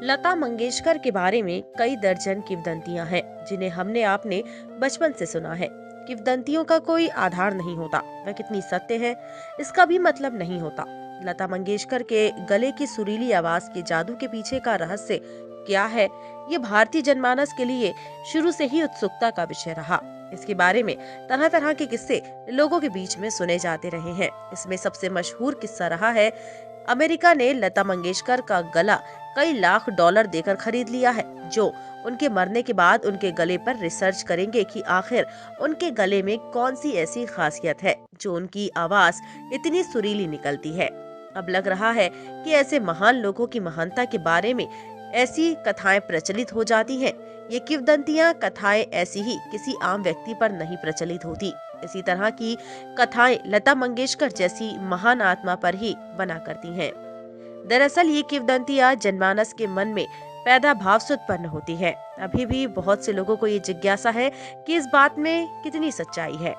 लता मंगेशकर के बारे में कई दर्जन किंवदंतियां हैं जिन्हें हमने आपने बचपन से सुना है। किंवदंतियों का कोई आधार नहीं होता, वह कितनी सत्य है इसका भी मतलब नहीं होता। लता मंगेशकर के गले की सुरीली आवाज के जादू के पीछे का रहस्य क्या है, ये भारतीय जनमानस के लिए शुरू से ही उत्सुकता का विषय रहा। इसके बारे में तरह तरह के किस्से लोगों के बीच में सुने जाते रहे हैं। इसमें सबसे मशहूर किस्सा रहा है, अमेरिका ने लता मंगेशकर का गला कई लाख डॉलर देकर खरीद लिया है, जो उनके मरने के बाद उनके गले पर रिसर्च करेंगे कि आखिर उनके गले में कौन सी ऐसी खासियत है जो उनकी आवाज इतनी सुरीली निकलती है। अब लग रहा है कि ऐसे महान लोगों की महानता के बारे में ऐसी कथाएं प्रचलित हो जाती हैं। ये किंवदंतियां कथाएं ऐसी ही किसी आम व्यक्ति पर नहीं प्रचलित होती। इसी तरह की कथाएं लता मंगेशकर जैसी महान आत्मा पर ही बना करती हैं। दरअसल ये किंवदंतियां जनमानस के मन में पैदा भाव से उत्पन्न होती है। अभी भी बहुत से लोगों को ये जिज्ञासा है कि इस बात में कितनी सच्चाई है।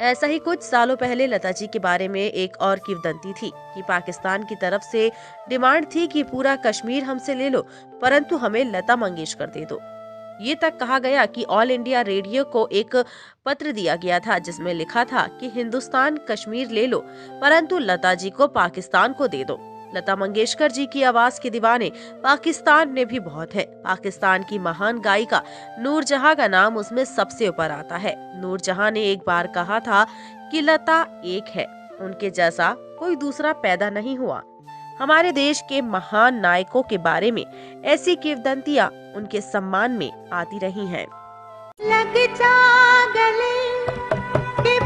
ऐसा ही कुछ सालों पहले लता जी के बारे में एक और किंवदंती थी कि पाकिस्तान की तरफ से डिमांड थी कि पूरा कश्मीर हमसे ले लो, परंतु हमें लता मंगेशकर दे दो। ये तक कहा गया कि ऑल इंडिया रेडियो को एक पत्र दिया गया था जिसमें लिखा था कि हिंदुस्तान कश्मीर ले लो, परंतु लता जी को पाकिस्तान को दे दो। लता मंगेशकर जी की आवाज के दीवाने पाकिस्तान में भी बहुत है। पाकिस्तान की महान गायिका नूरजहां का नाम उसमें सबसे ऊपर आता है। नूरजहां ने एक बार कहा था कि लता एक है, उनके जैसा कोई दूसरा पैदा नहीं हुआ। हमारे देश के महान नायकों के बारे में ऐसी किंवदंतियां उनके सम्मान में आती रही हैं। लग जा गले के